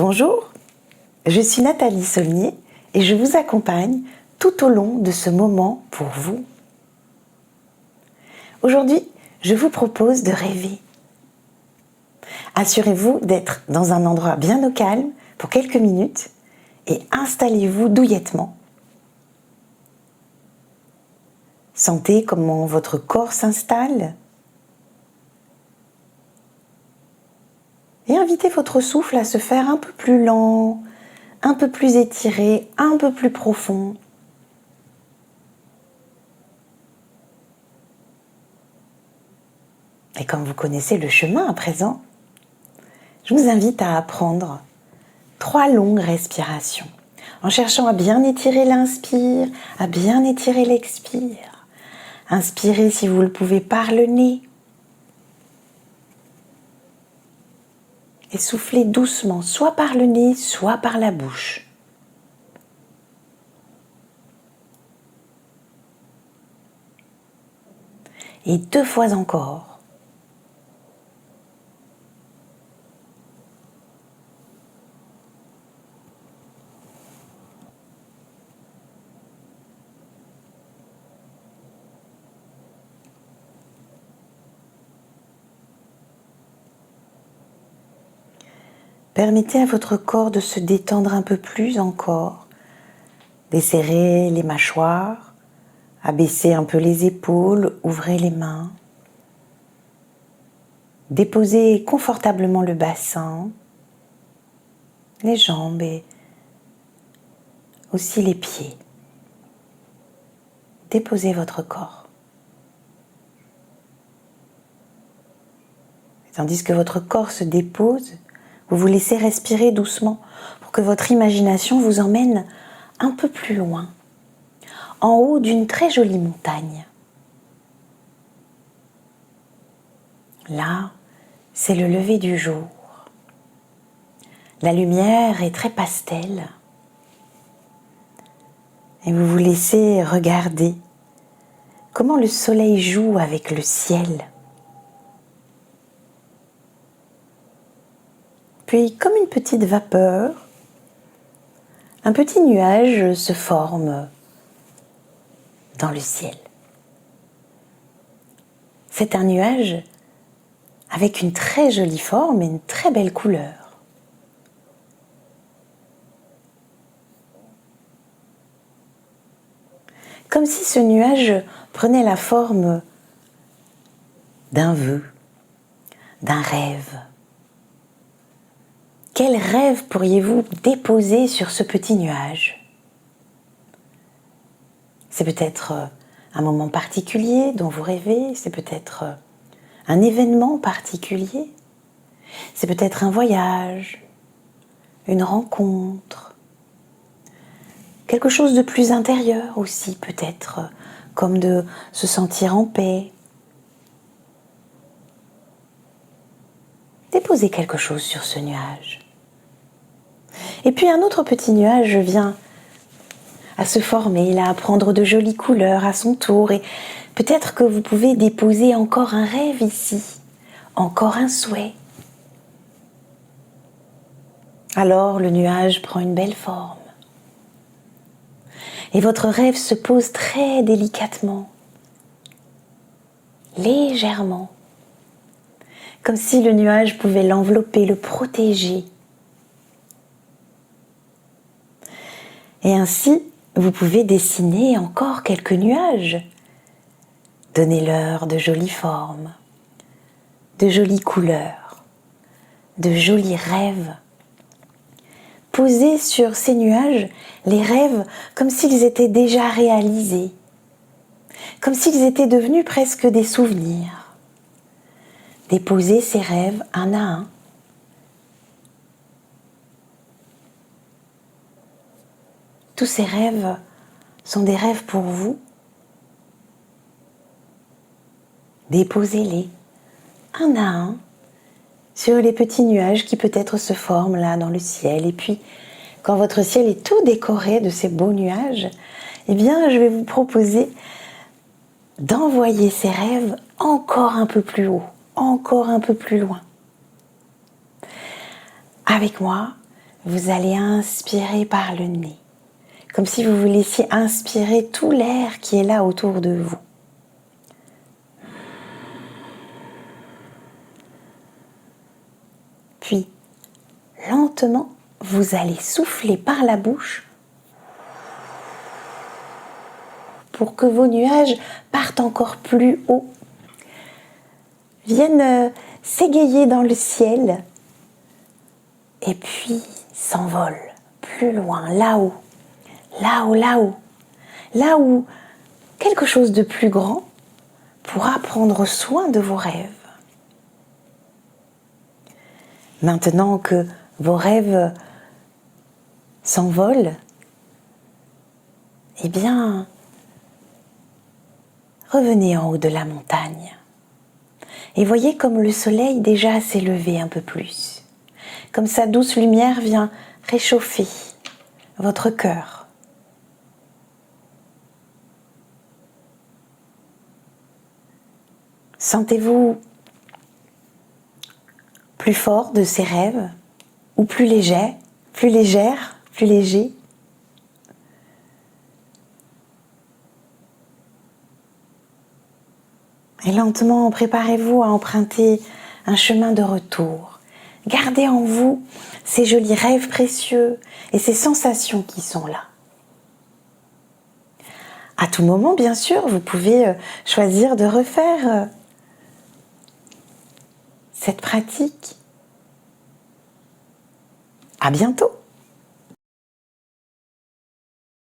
Bonjour, je suis Nathalie Saulnier et je vous accompagne tout au long de ce moment pour vous. Aujourd'hui, je vous propose de rêver. Assurez-vous d'être dans un endroit bien au calme pour quelques minutes et installez-vous douillettement. Sentez comment votre corps s'installe et invitez votre souffle à se faire un peu plus lent, un peu plus étiré, un peu plus profond. Et comme vous connaissez le chemin à présent, je vous invite à apprendre 3 longues respirations, en cherchant à bien étirer l'inspire, à bien étirer l'expire. Inspirez si vous le pouvez par le nez. Et soufflez doucement, soit par le nez, soit par la bouche. Et 2 fois encore. Permettez à votre corps de se détendre un peu plus encore, desserrez les mâchoires, abaissez un peu les épaules, ouvrez les mains, déposez confortablement le bassin, les jambes et aussi les pieds. Déposez votre corps. Et tandis que votre corps se dépose, vous vous laissez respirer doucement pour que votre imagination vous emmène un peu plus loin, en haut d'une très jolie montagne. Là, c'est le lever du jour. La lumière est très pastel et vous vous laissez regarder comment le soleil joue avec le ciel. Puis, comme une petite vapeur, un petit nuage se forme dans le ciel. C'est un nuage avec une très jolie forme et une très belle couleur. Comme si ce nuage prenait la forme d'un vœu, d'un rêve. Quel rêve pourriez-vous déposer sur ce petit nuage ? C'est peut-être un moment particulier dont vous rêvez, c'est peut-être un événement particulier, c'est peut-être un voyage, une rencontre, quelque chose de plus intérieur aussi peut-être, comme de se sentir en paix. Déposez quelque chose sur ce nuage. Et puis un autre petit nuage vient à se former, là, à prendre de jolies couleurs à son tour. Et peut-être que vous pouvez déposer encore un rêve ici, encore un souhait. Alors le nuage prend une belle forme. Et votre rêve se pose très délicatement, légèrement, comme si le nuage pouvait l'envelopper, le protéger. Et ainsi, vous pouvez dessiner encore quelques nuages. Donnez-leur de jolies formes, de jolies couleurs, de jolis rêves. Posez sur ces nuages les rêves comme s'ils étaient déjà réalisés, comme s'ils étaient devenus presque des souvenirs. Déposez ces rêves un à un. Tous ces rêves sont des rêves pour vous. Déposez-les un à un sur les petits nuages qui peut-être se forment là dans le ciel. Et puis, quand votre ciel est tout décoré de ces beaux nuages, eh bien, je vais vous proposer d'envoyer ces rêves encore un peu plus haut, encore un peu plus loin. Avec moi, vous allez inspirer par le nez, comme si vous vous laissiez inspirer tout l'air qui est là autour de vous. Puis, lentement, vous allez souffler par la bouche pour que vos nuages partent encore plus haut, viennent s'égayer dans le ciel et puis s'envolent plus loin, là-haut, là-haut, là-haut, là où quelque chose de plus grand pourra prendre soin de vos rêves. Maintenant que vos rêves s'envolent, eh bien, revenez en haut de la montagne et voyez comme le soleil déjà s'est levé un peu plus, comme sa douce lumière vient réchauffer votre cœur. Sentez-vous plus fort de ces rêves ou plus léger, plus légère, plus léger. Et lentement, préparez-vous à emprunter un chemin de retour. Gardez en vous ces jolis rêves précieux et ces sensations qui sont là. À tout moment, bien sûr, vous pouvez choisir de refaire cette pratique. À bientôt!